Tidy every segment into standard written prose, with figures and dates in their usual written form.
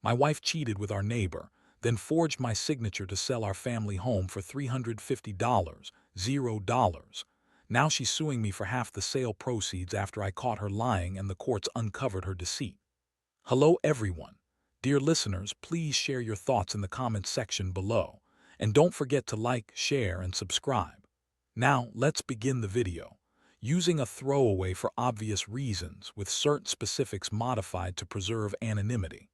My wife cheated with our neighbor, then forged my signature to sell our family home for $350, $0. Now she's suing me for half the sale proceeds after I caught her lying and the courts uncovered her deceit. Hello everyone. Dear listeners, please share your thoughts in the comments section below. And don't forget to like, share, and subscribe. Now, let's begin the video. Using a throwaway for obvious reasons, with certain specifics modified to preserve anonymity.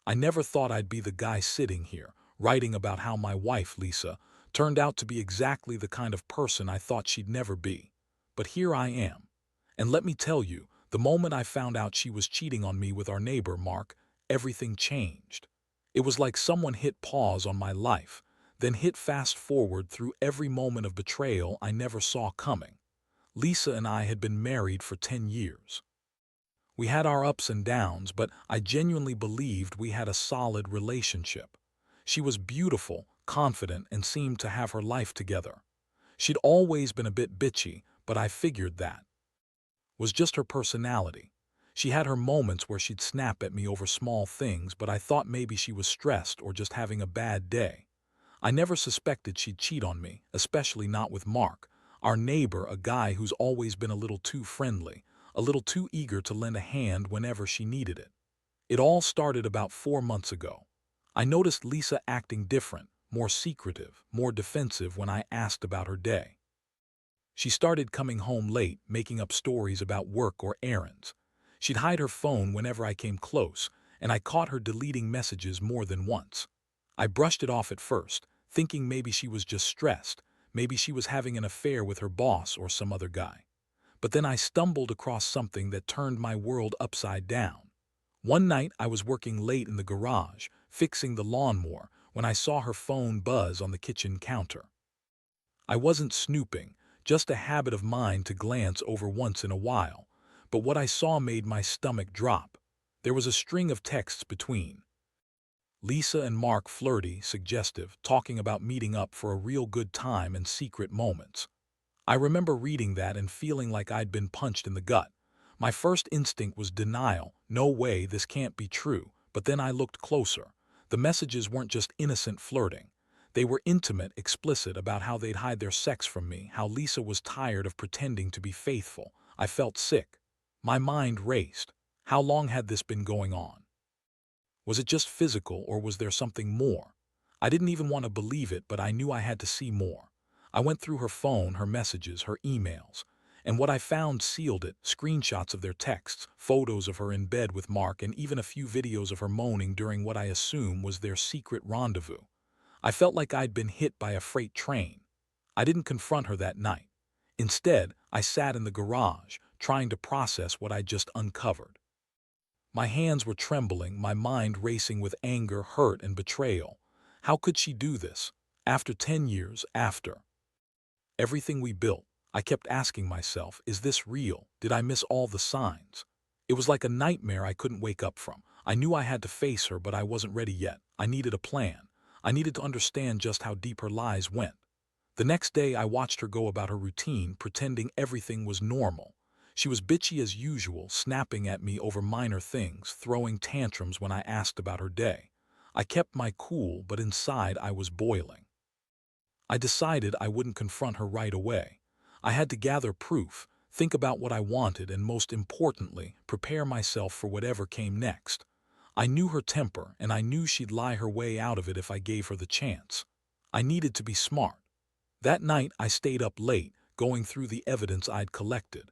I never thought I'd be the guy sitting here, writing about how my wife, Lisa, turned out to be exactly the kind of person I thought she'd never be. But here I am. And let me tell you, the moment I found out she was cheating on me with our neighbor, Mark, everything changed. It was like someone hit pause on my life, then hit fast forward through every moment of betrayal I never saw coming. Lisa and I had been married for 10 years. We had our ups and downs, but I genuinely believed we had a solid relationship. She was beautiful, confident, and seemed to have her life together. She'd always been a bit bitchy, but I figured that was just her personality. She had her moments where she'd snap at me over small things, but I thought maybe she was stressed or just having a bad day. I never suspected she'd cheat on me, especially not with Mark, our neighbor, a guy who's always been a little too friendly, a little too eager to lend a hand whenever she needed it. It all started about 4 months ago. I noticed Lisa acting different, more secretive, more defensive when I asked about her day. She started coming home late, making up stories about work or errands. She'd hide her phone whenever I came close, and I caught her deleting messages more than once. I brushed it off at first, thinking maybe she was just stressed, maybe she was having an affair with her boss or some other guy. But then I stumbled across something that turned my world upside down. One night I was working late in the garage, fixing the lawnmower, when I saw her phone buzz on the kitchen counter. I wasn't snooping, just a habit of mine to glance over once in a while, but what I saw made my stomach drop. There was a string of texts between Lisa and Mark, flirty, suggestive, talking about meeting up for a real good time and secret moments. I remember reading that and feeling like I'd been punched in the gut. My first instinct was denial. No way, this can't be true. But then I looked closer. The messages weren't just innocent flirting. They were intimate, explicit about how they'd hide their sex from me, how Lisa was tired of pretending to be faithful. I felt sick. My mind raced. How long had this been going on? Was it just physical, or was there something more? I didn't even want to believe it, but I knew I had to see more. I went through her phone, her messages, her emails, and what I found sealed it: screenshots of their texts, photos of her in bed with Mark, and even a few videos of her moaning during what I assume was their secret rendezvous. I felt like I'd been hit by a freight train. I didn't confront her that night. Instead, I sat in the garage, trying to process what I'd just uncovered. My hands were trembling, my mind racing with anger, hurt, and betrayal. How could she do this? After 10 years, after everything we built, I kept asking myself, is this real? Did I miss all the signs? It was like a nightmare I couldn't wake up from. I knew I had to face her, but I wasn't ready yet. I needed a plan. I needed to understand just how deep her lies went. The next day, I watched her go about her routine, pretending everything was normal. She was bitchy as usual, snapping at me over minor things, throwing tantrums when I asked about her day. I kept my cool, but inside I was boiling. I decided I wouldn't confront her right away. I had to gather proof, think about what I wanted, and most importantly, prepare myself for whatever came next. I knew her temper, and I knew she'd lie her way out of it if I gave her the chance. I needed to be smart. That night, I stayed up late, going through the evidence I'd collected.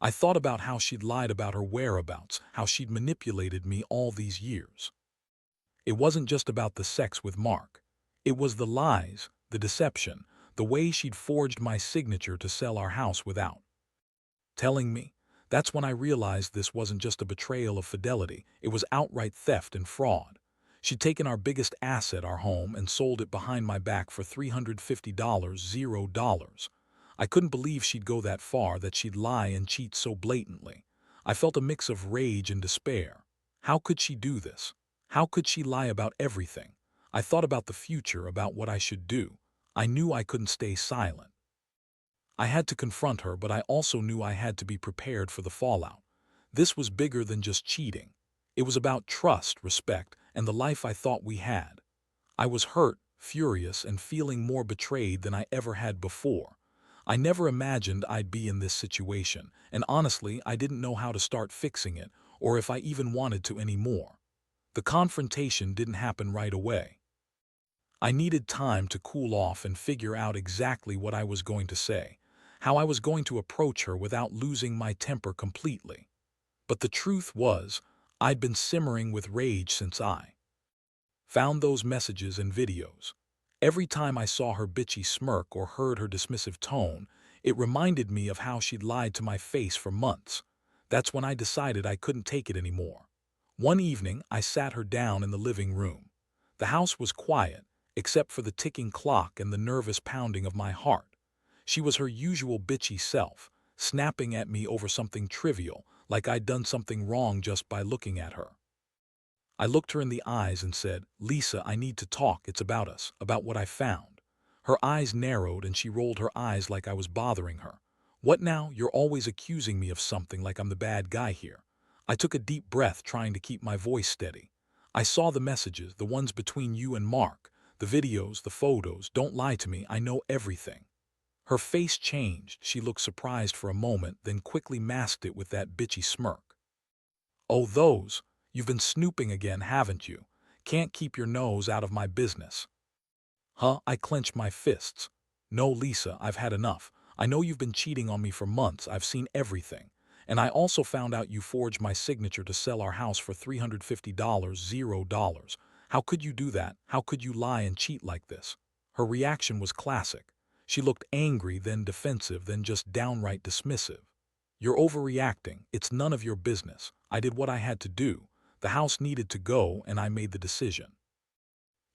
I thought about how she'd lied about her whereabouts, how she'd manipulated me all these years. It wasn't just about the sex with Mark. It was the lies, the deception, the way she'd forged my signature to sell our house without telling me. That's when I realized this wasn't just a betrayal of fidelity, it was outright theft and fraud. She'd taken our biggest asset, our home, and sold it behind my back for $350, $0. I couldn't believe she'd go that far, that she'd lie and cheat so blatantly. I felt a mix of rage and despair. How could she do this? How could she lie about everything? I thought about the future, about what I should do. I knew I couldn't stay silent. I had to confront her, but I also knew I had to be prepared for the fallout. This was bigger than just cheating. It was about trust, respect, and the life I thought we had. I was hurt, furious, and feeling more betrayed than I ever had before. I never imagined I'd be in this situation, and honestly, I didn't know how to start fixing it, or if I even wanted to anymore. The confrontation didn't happen right away. I needed time to cool off and figure out exactly what I was going to say, how I was going to approach her without losing my temper completely. But the truth was, I'd been simmering with rage since I found those messages and videos. Every time I saw her bitchy smirk or heard her dismissive tone, it reminded me of how she'd lied to my face for months. That's when I decided I couldn't take it anymore. One evening, I sat her down in the living room. The house was quiet, except for the ticking clock and the nervous pounding of my heart. She was her usual bitchy self, snapping at me over something trivial, like I'd done something wrong just by looking at her. I looked her in the eyes and said, "Lisa, I need to talk. It's about us, about what I found." Her eyes narrowed and she rolled her eyes like I was bothering her. "What now? You're always accusing me of something like I'm the bad guy here." I took a deep breath, trying to keep my voice steady. "I saw the messages, the ones between you and Mark, the videos, the photos. Don't lie to me. I know everything." Her face changed. She looked surprised for a moment, then quickly masked it with that bitchy smirk. "Oh, those. You've been snooping again, haven't you? Can't keep your nose out of my business." Huh? I clenched my fists. "No, Lisa, I've had enough. I know you've been cheating on me for months. I've seen everything. And I also found out you forged my signature to sell our house for $350, $0. How could you do that? How could you lie and cheat like this?" Her reaction was classic. She looked angry, then defensive, then just downright dismissive. "You're overreacting. It's none of your business. I did what I had to do. The house needed to go, and I made the decision.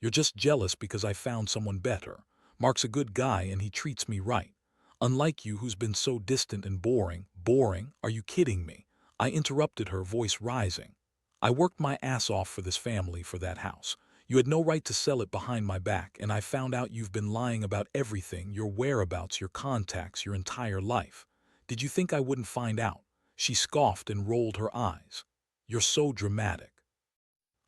You're just jealous because I found someone better. Mark's a good guy and he treats me right. Unlike you, who's been so distant and boring." "Boring? Are you kidding me?" I interrupted her, voice rising. "I worked my ass off for this family, for that house. You had no right to sell it behind my back, and I found out you've been lying about everything, your whereabouts, your contacts, your entire life. Did you think I wouldn't find out?" She scoffed and rolled her eyes. "You're so dramatic."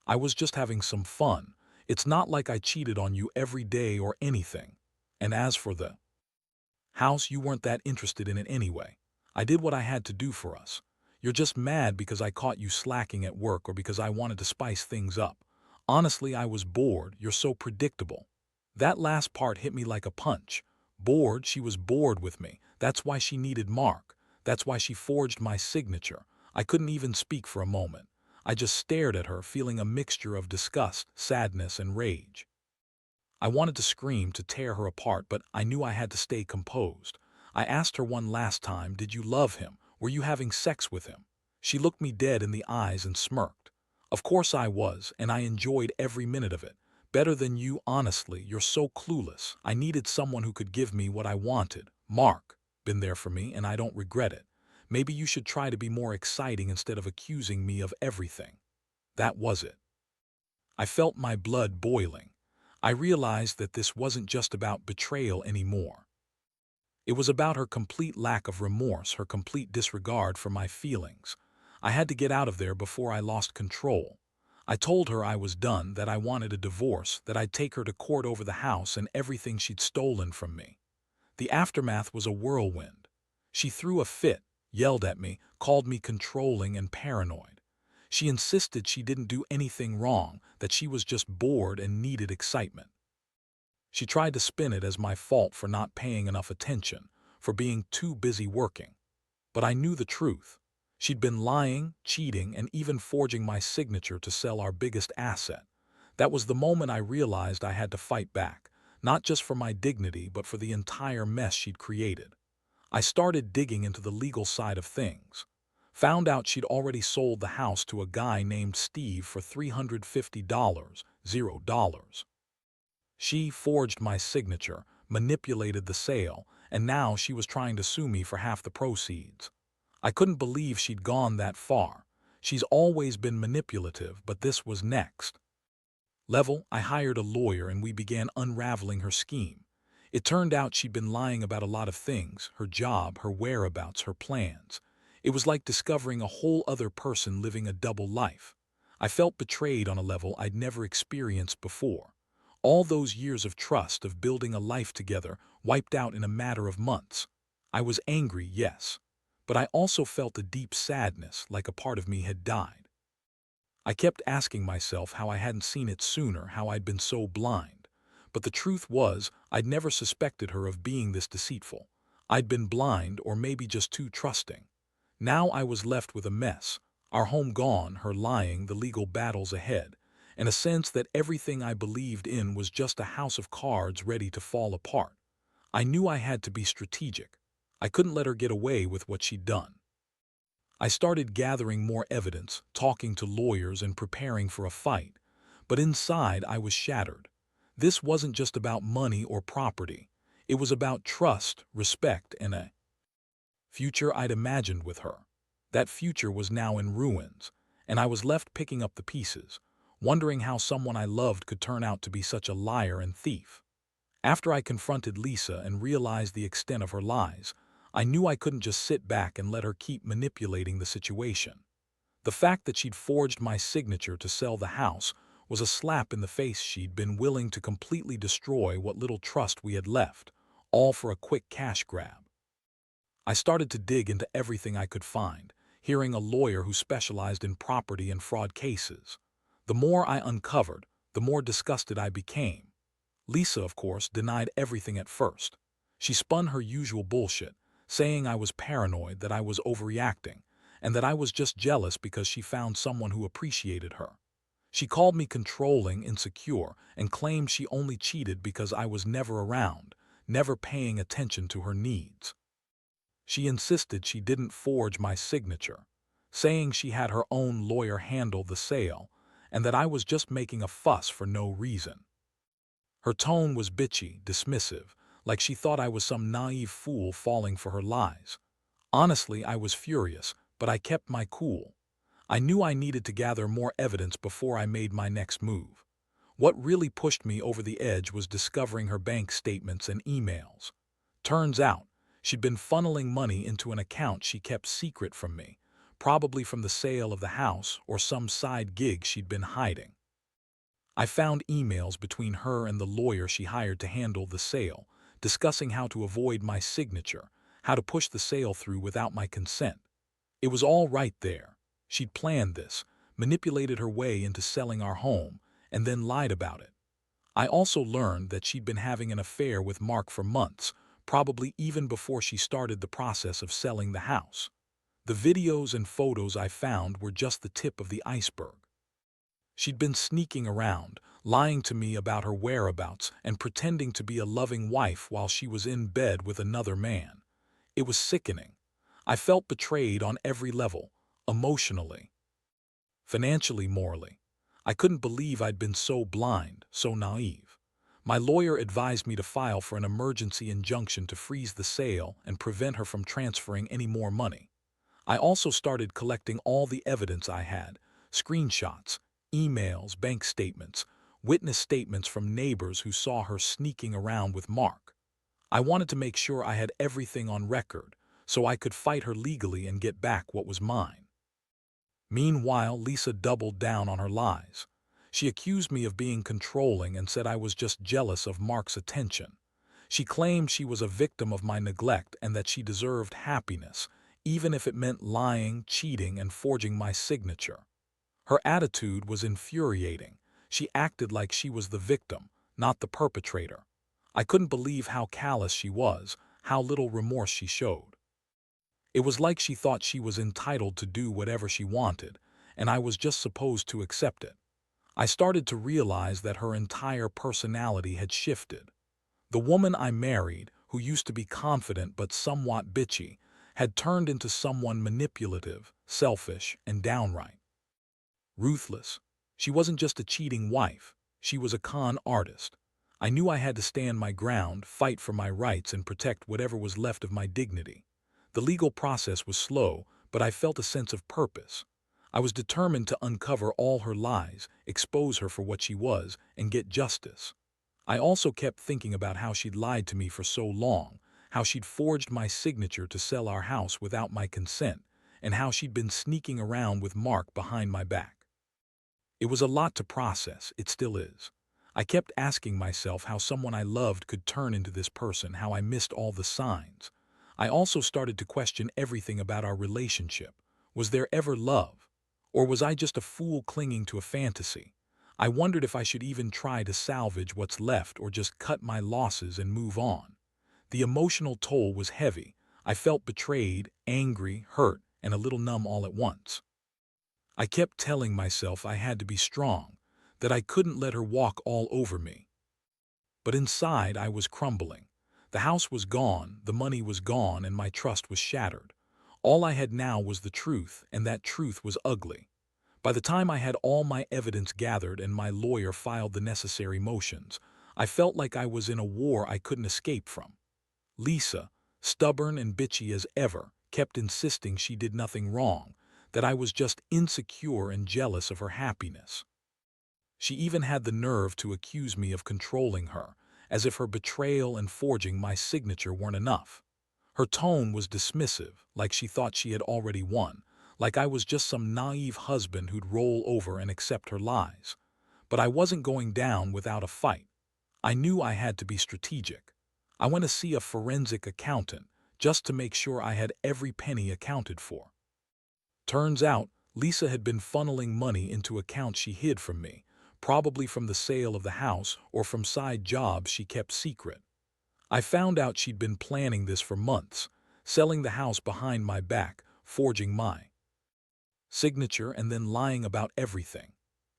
"I was just having some fun. It's not like I cheated on you every day or anything. And as for the house, you weren't that interested in it anyway. I did what I had to do for us. You're just mad because I caught you slacking at work or because I wanted to spice things up. Honestly, I was bored. You're so predictable." That last part hit me like a punch. Bored? She was bored with me. That's why she needed Mark. That's why she forged my signature. I couldn't even speak for a moment. I just stared at her, feeling a mixture of disgust, sadness, and rage. I wanted to scream, to tear her apart, but I knew I had to stay composed. I asked her one last time, "Did you love him? Were you having sex with him?" She looked me dead in the eyes and smirked. "Of course I was, and I enjoyed every minute of it. Better than you, honestly. You're so clueless. I needed someone who could give me what I wanted. Mark. Been there for me, and I don't regret it. Maybe you should try to be more exciting instead of accusing me of everything." That was it. I felt my blood boiling. I realized that this wasn't just about betrayal anymore. It was about her complete lack of remorse, her complete disregard for my feelings. I had to get out of there before I lost control. I told her I was done, that I wanted a divorce, that I'd take her to court over the house and everything she'd stolen from me. The aftermath was a whirlwind. She threw a fit, yelled at me, called me controlling and paranoid. She insisted she didn't do anything wrong, that she was just bored and needed excitement. She tried to spin it as my fault for not paying enough attention, for being too busy working. But I knew the truth. She'd been lying, cheating, and even forging my signature to sell our biggest asset. That was the moment I realized I had to fight back, not just for my dignity, but for the entire mess she'd created. I started digging into the legal side of things. Found out she'd already sold the house to a guy named Steve for $350, $0. She forged my signature, manipulated the sale, and now she was trying to sue me for half the proceeds. I couldn't believe she'd gone that far. She's always been manipulative, but this was next level. I hired a lawyer and we began unraveling her scheme. It turned out she'd been lying about a lot of things: her job, her whereabouts, her plans. It was like discovering a whole other person living a double life. I felt betrayed on a level I'd never experienced before. All those years of trust, of building a life together, wiped out in a matter of months. I was angry, yes, but I also felt a deep sadness, like a part of me had died. I kept asking myself how I hadn't seen it sooner, how I'd been so blind. But the truth was, I'd never suspected her of being this deceitful. I'd been blind, or maybe just too trusting. Now I was left with a mess, our home gone, her lying, the legal battles ahead, and a sense that everything I believed in was just a house of cards ready to fall apart. I knew I had to be strategic. I couldn't let her get away with what she'd done. I started gathering more evidence, talking to lawyers and preparing for a fight. But inside I was shattered. This wasn't just about money or property. It was about trust, respect, and a future I'd imagined with her. That future was now in ruins, and I was left picking up the pieces, wondering how someone I loved could turn out to be such a liar and thief. After I confronted Lisa and realized the extent of her lies, I knew I couldn't just sit back and let her keep manipulating the situation. The fact that she'd forged my signature to sell the house was a slap in the face. She'd been willing to completely destroy what little trust we had left, all for a quick cash grab. I started to dig into everything I could find, hearing a lawyer who specialized in property and fraud cases. The more I uncovered, the more disgusted I became. Lisa, of course, denied everything at first. She spun her usual bullshit, saying I was paranoid, that I was overreacting, and that I was just jealous because she found someone who appreciated her. She called me controlling, insecure, and claimed she only cheated because I was never around, never paying attention to her needs. She insisted she didn't forge my signature, saying she had her own lawyer handle the sale, and that I was just making a fuss for no reason. Her tone was bitchy, dismissive, like she thought I was some naive fool falling for her lies. Honestly, I was furious, but I kept my cool. I knew I needed to gather more evidence before I made my next move. What really pushed me over the edge was discovering her bank statements and emails. Turns out, she'd been funneling money into an account she kept secret from me, probably from the sale of the house or some side gig she'd been hiding. I found emails between her and the lawyer she hired to handle the sale, discussing how to avoid my signature, how to push the sale through without my consent. It was all right there. She'd planned this, manipulated her way into selling our home, and then lied about it. I also learned that she'd been having an affair with Mark for months, probably even before she started the process of selling the house. The videos and photos I found were just the tip of the iceberg. She'd been sneaking around, lying to me about her whereabouts and pretending to be a loving wife while she was in bed with another man. It was sickening. I felt betrayed on every level, emotionally, financially, morally. I couldn't believe I'd been so blind, so naive. My lawyer advised me to file for an emergency injunction to freeze the sale and prevent her from transferring any more money. I also started collecting all the evidence I had, screenshots, emails, bank statements, witness statements from neighbors who saw her sneaking around with Mark. I wanted to make sure I had everything on record, so I could fight her legally and get back what was mine. Meanwhile, Lisa doubled down on her lies. She accused me of being controlling and said I was just jealous of Mark's attention. She claimed she was a victim of my neglect and that she deserved happiness, even if it meant lying, cheating, and forging my signature. Her attitude was infuriating. She acted like she was the victim, not the perpetrator. I couldn't believe how callous she was, how little remorse she showed. It was like she thought she was entitled to do whatever she wanted, and I was just supposed to accept it. I started to realize that her entire personality had shifted. The woman I married, who used to be confident but somewhat bitchy, had turned into someone manipulative, selfish, and downright ruthless. She wasn't just a cheating wife, she was a con artist. I knew I had to stand my ground, fight for my rights, and protect whatever was left of my dignity. The legal process was slow, but I felt a sense of purpose. I was determined to uncover all her lies, expose her for what she was, and get justice. I also kept thinking about how she'd lied to me for so long, how she'd forged my signature to sell our house without my consent, and how she'd been sneaking around with Mark behind my back. It was a lot to process, it still is. I kept asking myself how someone I loved could turn into this person, how I missed all the signs. I also started to question everything about our relationship. Was there ever love? Or was I just a fool clinging to a fantasy? I wondered if I should even try to salvage what's left or just cut my losses and move on. The emotional toll was heavy. I felt betrayed, angry, hurt, and a little numb all at once. I kept telling myself I had to be strong, that I couldn't let her walk all over me. But inside I was crumbling. The house was gone, the money was gone, and my trust was shattered. All I had now was the truth, and that truth was ugly. By the time I had all my evidence gathered and my lawyer filed the necessary motions, I felt like I was in a war I couldn't escape from. Lisa, stubborn and bitchy as ever, kept insisting she did nothing wrong, that I was just insecure and jealous of her happiness. She even had the nerve to accuse me of controlling her, as if her betrayal and forging my signature weren't enough. Her tone was dismissive, like she thought she had already won, like I was just some naive husband who'd roll over and accept her lies. But I wasn't going down without a fight. I knew I had to be strategic. I went to see a forensic accountant, just to make sure I had every penny accounted for. Turns out, Lisa had been funneling money into accounts she hid from me, probably from the sale of the house or from side jobs she kept secret. I found out she'd been planning this for months, selling the house behind my back, forging my signature, and then lying about everything.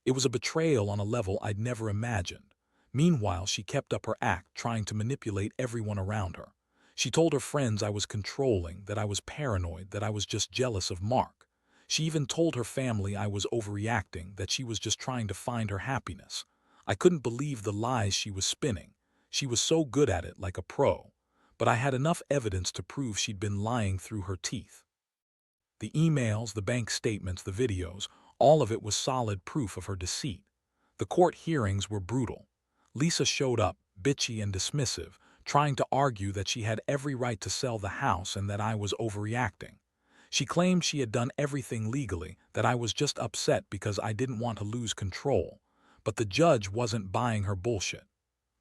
It was a betrayal on a level I'd never imagined. Meanwhile, she kept up her act, trying to manipulate everyone around her. She told her friends I was controlling, that I was paranoid, that I was just jealous of Mark. She even told her family I was overreacting, that she was just trying to find her happiness. I couldn't believe the lies she was spinning. She was so good at it, like a pro. But I had enough evidence to prove she'd been lying through her teeth. The emails, the bank statements, the videos, all of it was solid proof of her deceit. The court hearings were brutal. Lisa showed up, bitchy and dismissive, trying to argue that she had every right to sell the house and that I was overreacting. She claimed she had done everything legally, that I was just upset because I didn't want to lose control. But the judge wasn't buying her bullshit.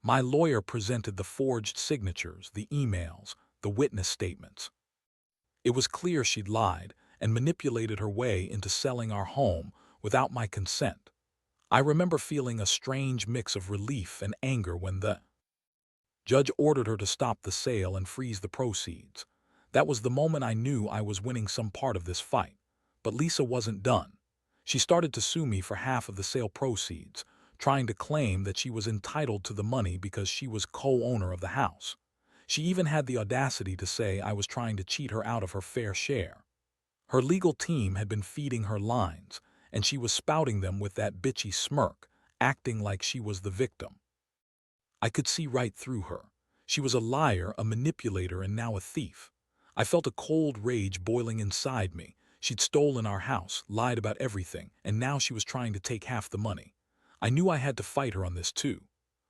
My lawyer presented the forged signatures, the emails, the witness statements. It was clear she'd lied and manipulated her way into selling our home without my consent. I remember feeling a strange mix of relief and anger when the judge ordered her to stop the sale and freeze the proceeds. That was the moment I knew I was winning some part of this fight. But Lisa wasn't done. She started to sue me for half of the sale proceeds, trying to claim that she was entitled to the money because she was co-owner of the house. She even had the audacity to say I was trying to cheat her out of her fair share. Her legal team had been feeding her lines, and she was spouting them with that bitchy smirk, acting like she was the victim. I could see right through her. She was a liar, a manipulator, and now a thief. I felt a cold rage boiling inside me. She'd stolen our house, lied about everything, and now she was trying to take half the money. I knew I had to fight her on this too.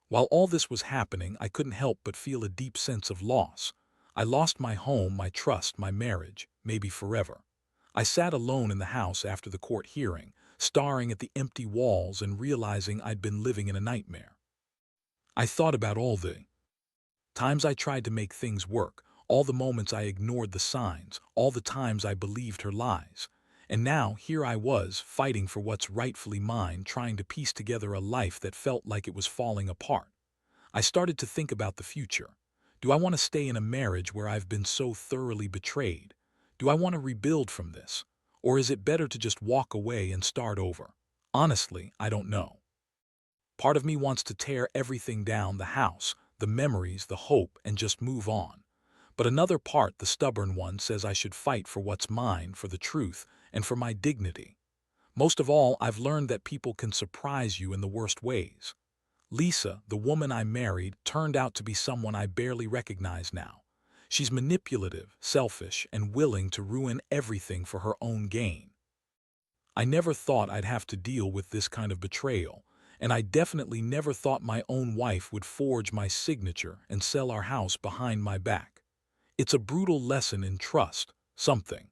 While all this was happening, I couldn't help but feel a deep sense of loss. I lost my home, my trust, my marriage, maybe forever. I sat alone in the house after the court hearing, staring at the empty walls and realizing I'd been living in a nightmare. I thought about all the times I tried to make things work, all the moments I ignored the signs, all the times I believed her lies. And now, here I was, fighting for what's rightfully mine, trying to piece together a life that felt like it was falling apart. I started to think about the future. Do I want to stay in a marriage where I've been so thoroughly betrayed? Do I want to rebuild from this? Or is it better to just walk away and start over? Honestly, I don't know. Part of me wants to tear everything down, the house, the memories, the hope, and just move on. But another part, the stubborn one, says I should fight for what's mine, for the truth, and for my dignity. Most of all, I've learned that people can surprise you in the worst ways. Lisa, the woman I married, turned out to be someone I barely recognize now. She's manipulative, selfish, and willing to ruin everything for her own gain. I never thought I'd have to deal with this kind of betrayal, and I definitely never thought my own wife would forge my signature and sell our house behind my back. It's a brutal lesson in trust, something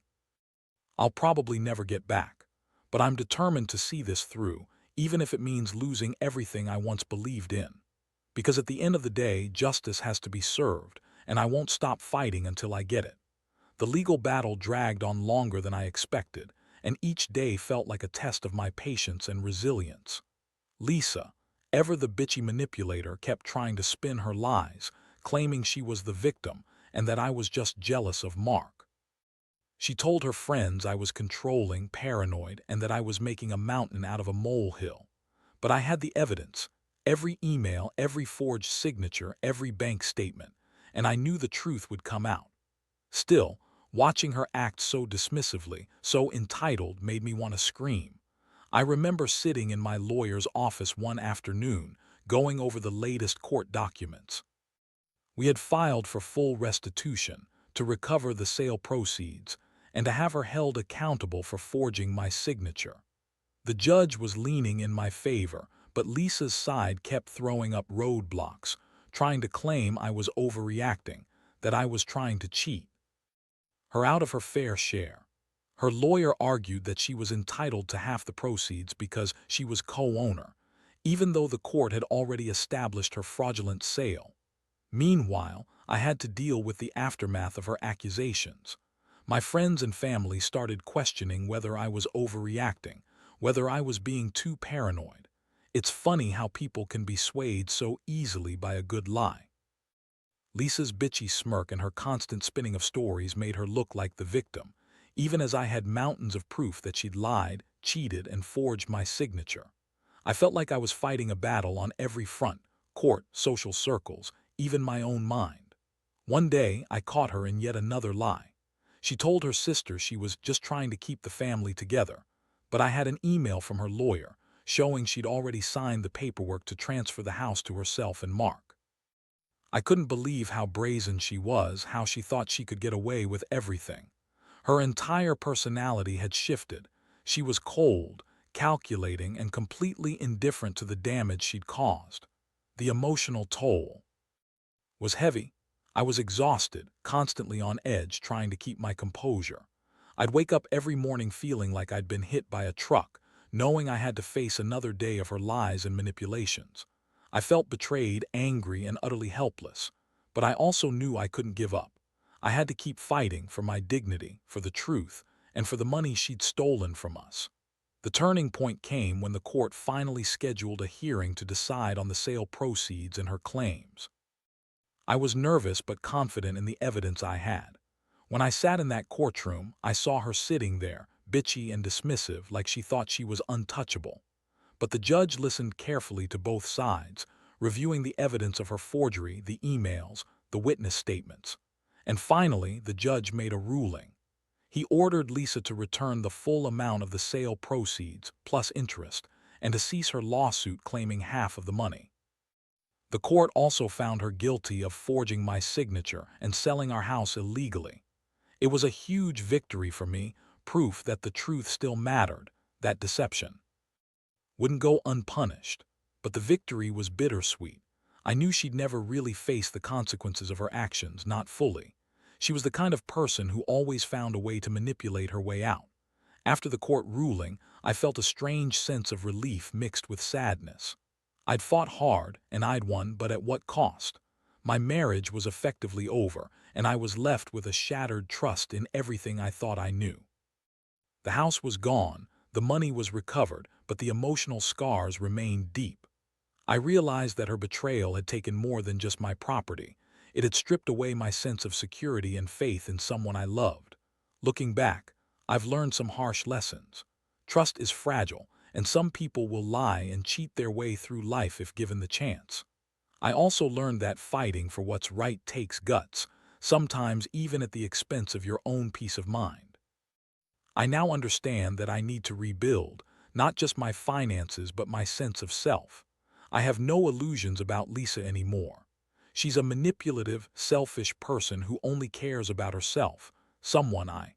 I'll probably never get back. But I'm determined to see this through, even if it means losing everything I once believed in. Because at the end of the day, justice has to be served, and I won't stop fighting until I get it. The legal battle dragged on longer than I expected, and each day felt like a test of my patience and resilience. Lisa, ever the bitchy manipulator, kept trying to spin her lies, claiming she was the victim and that I was just jealous of Mark. She told her friends I was controlling, paranoid, and that I was making a mountain out of a molehill. But I had the evidence, every email, every forged signature, every bank statement, and I knew the truth would come out. Still, watching her act so dismissively, so entitled, made me want to scream. I remember sitting in my lawyer's office one afternoon, going over the latest court documents. We had filed for full restitution, to recover the sale proceeds, and to have her held accountable for forging my signature. The judge was leaning in my favor, but Lisa's side kept throwing up roadblocks, trying to claim I was overreacting, that I was trying to cheat her out of her fair share. Her lawyer argued that she was entitled to half the proceeds because she was co-owner, even though the court had already established her fraudulent sale. Meanwhile, I had to deal with the aftermath of her accusations. My friends and family started questioning whether I was overreacting, whether I was being too paranoid. It's funny how people can be swayed so easily by a good lie. Lisa's bitchy smirk and her constant spinning of stories made her look like the victim, even as I had mountains of proof that she'd lied, cheated, and forged my signature. I felt like I was fighting a battle on every front: court, social circles, even my own mind. One day, I caught her in yet another lie. She told her sister she was just trying to keep the family together, but I had an email from her lawyer showing she'd already signed the paperwork to transfer the house to herself and Mark. I couldn't believe how brazen she was, how she thought she could get away with everything. Her entire personality had shifted. She was cold, calculating, and completely indifferent to the damage she'd caused. The emotional toll was heavy. I was exhausted, constantly on edge, trying to keep my composure. I'd wake up every morning feeling like I'd been hit by a truck, knowing I had to face another day of her lies and manipulations. I felt betrayed, angry, and utterly helpless. But I also knew I couldn't give up. I had to keep fighting for my dignity, for the truth, and for the money she'd stolen from us. The turning point came when the court finally scheduled a hearing to decide on the sale proceeds and her claims. I was nervous but confident in the evidence I had. When I sat in that courtroom, I saw her sitting there, bitchy and dismissive, like she thought she was untouchable. But the judge listened carefully to both sides, reviewing the evidence of her forgery, the emails, the witness statements. And finally, the judge made a ruling. He ordered Lisa to return the full amount of the sale proceeds, plus interest, and to cease her lawsuit claiming half of the money. The court also found her guilty of forging my signature and selling our house illegally. It was a huge victory for me, proof that the truth still mattered, that deception wouldn't go unpunished. But the victory was bittersweet. I knew she'd never really face the consequences of her actions, not fully. She was the kind of person who always found a way to manipulate her way out. After the court ruling, I felt a strange sense of relief mixed with sadness. I'd fought hard, and I'd won, but at what cost? My marriage was effectively over, and I was left with a shattered trust in everything I thought I knew. The house was gone, the money was recovered, but the emotional scars remained deep. I realized that her betrayal had taken more than just my property. It had stripped away my sense of security and faith in someone I loved. Looking back, I've learned some harsh lessons. Trust is fragile, and some people will lie and cheat their way through life if given the chance. I also learned that fighting for what's right takes guts, sometimes even at the expense of your own peace of mind. I now understand that I need to rebuild, not just my finances but my sense of self. I have no illusions about Lisa anymore. She's a manipulative, selfish person who only cares about herself, someone I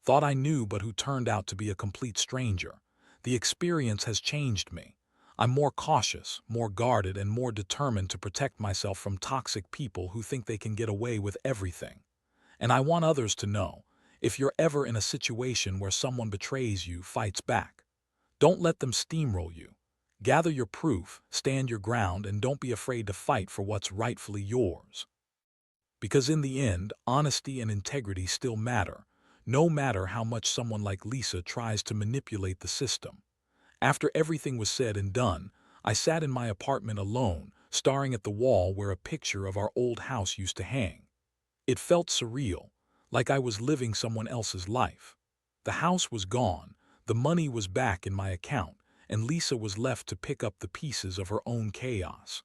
thought I knew but who turned out to be a complete stranger. The experience has changed me. I'm more cautious, more guarded, and more determined to protect myself from toxic people who think they can get away with everything. And I want others to know, if you're ever in a situation where someone betrays you, fights back, Don't let them steamroll you. Gather your proof, stand your ground, and don't be afraid to fight for what's rightfully yours. Because in the end, honesty and integrity still matter, no matter how much someone like Lisa tries to manipulate the system. After everything was said and done, I sat in my apartment alone, staring at the wall where a picture of our old house used to hang. It felt surreal, like I was living someone else's life. The house was gone, the money was back in my account, and Lisa was left to pick up the pieces of her own chaos.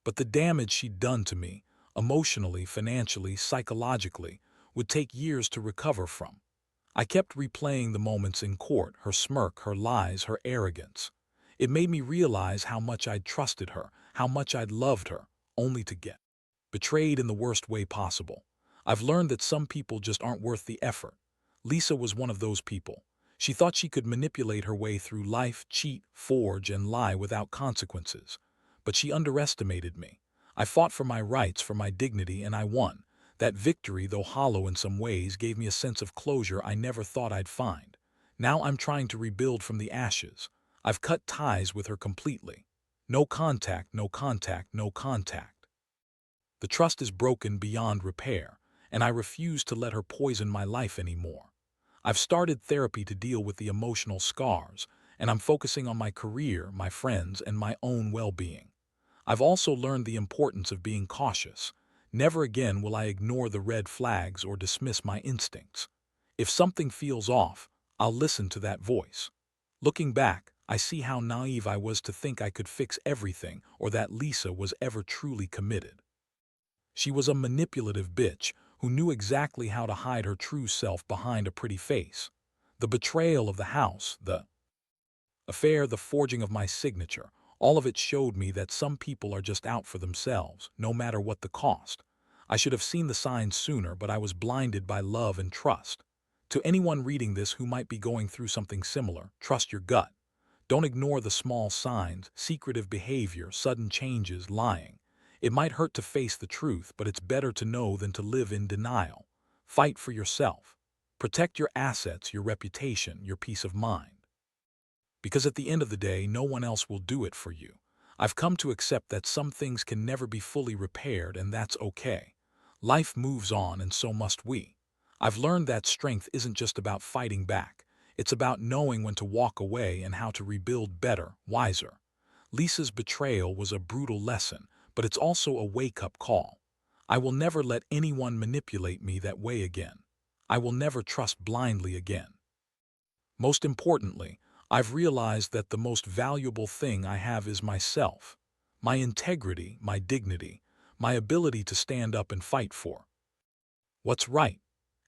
But the damage she'd done to me, emotionally, financially, psychologically, would take years to recover from. I kept replaying the moments in court, her smirk, her lies, her arrogance. It made me realize how much I'd trusted her, how much I'd loved her, only to get betrayed in the worst way possible. I've learned that some people just aren't worth the effort. Lisa was one of those people. She thought she could manipulate her way through life, cheat, forge, and lie without consequences. But she underestimated me. I fought for my rights, for my dignity, and I won. That victory, though hollow in some ways, gave me a sense of closure I never thought I'd find. Now I'm trying to rebuild from the ashes. I've cut ties with her completely. No contact, no contact, no contact. The trust is broken beyond repair, and I refuse to let her poison my life anymore. I've started therapy to deal with the emotional scars, and I'm focusing on my career, my friends, and my own well-being. I've also learned the importance of being cautious. Never again will I ignore the red flags or dismiss my instincts. If something feels off, I'll listen to that voice. Looking back, I see how naive I was to think I could fix everything or that Lisa was ever truly committed. She was a manipulative bitch who knew exactly how to hide her true self behind a pretty face. The betrayal of the house, the affair, the forging of my signature, all of it showed me that some people are just out for themselves, no matter what the cost. I should have seen the signs sooner, but I was blinded by love and trust. To anyone reading this who might be going through something similar, trust your gut. Don't ignore the small signs, secretive behavior, sudden changes, lying. It might hurt to face the truth, but it's better to know than to live in denial. Fight for yourself. Protect your assets, your reputation, your peace of mind. Because at the end of the day, no one else will do it for you. I've come to accept that some things can never be fully repaired, and that's okay. Life moves on, and so must we. I've learned that strength isn't just about fighting back. It's about knowing when to walk away and how to rebuild better, wiser. Lisa's betrayal was a brutal lesson, but it's also a wake-up call. I will never let anyone manipulate me that way again. I will never trust blindly again. Most importantly, I've realized that the most valuable thing I have is myself, my integrity, my dignity, my ability to stand up and fight for what's right.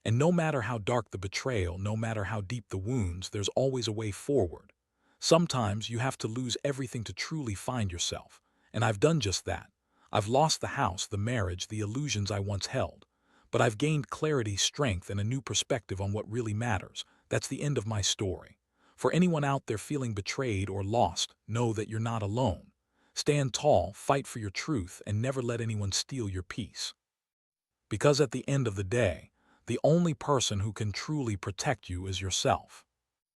And no matter how dark the betrayal, no matter how deep the wounds, there's always a way forward. Sometimes you have to lose everything to truly find yourself, and I've done just that. I've lost the house, the marriage, the illusions I once held. But I've gained clarity, strength, and a new perspective on what really matters. That's the end of my story. For anyone out there feeling betrayed or lost, know that you're not alone. Stand tall, fight for your truth, and never let anyone steal your peace. Because at the end of the day, the only person who can truly protect you is yourself.